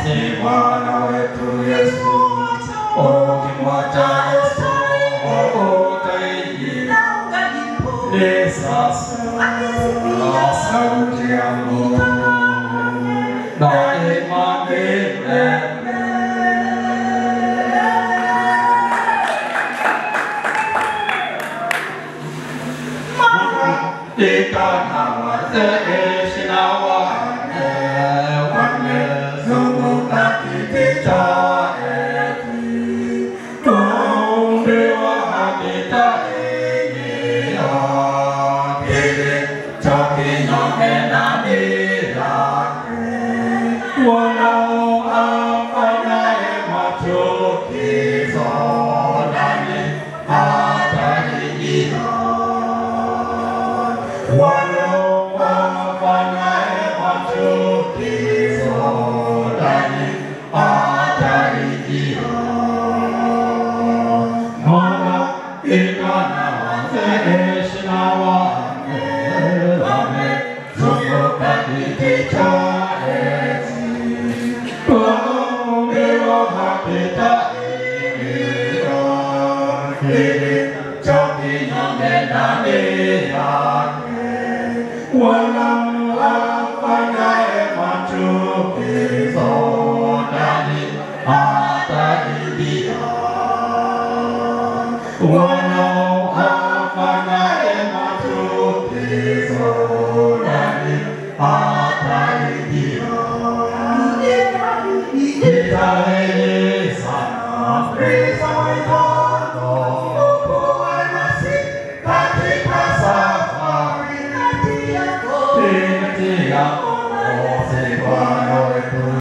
Ni Bwana wetu Yesu, ukimwacha Yesu utaingia. Ni sasa sauti yangu daima milele. Ikana wazee shina wane zunguka kiti cha enzi, tuombewa hakika ingia kile cha kinyonge ndani yake. Wanaoafanyaye machukizo ndani hataingia. Wanaoafanyaye machukizo ndani hataingia. Malaika na wazee ishirini na wanne wamezunguka kiti cha enzi, tuombewa hakika ingia kile cha kinyonge ndani yake. Wanaoafanyaye machukizo ndani hataingia. Wanaoafanyaye machukizo ndani hataingia. Jitahidi sana Kristo wenzangu, kuwa nasi katika safari kati yako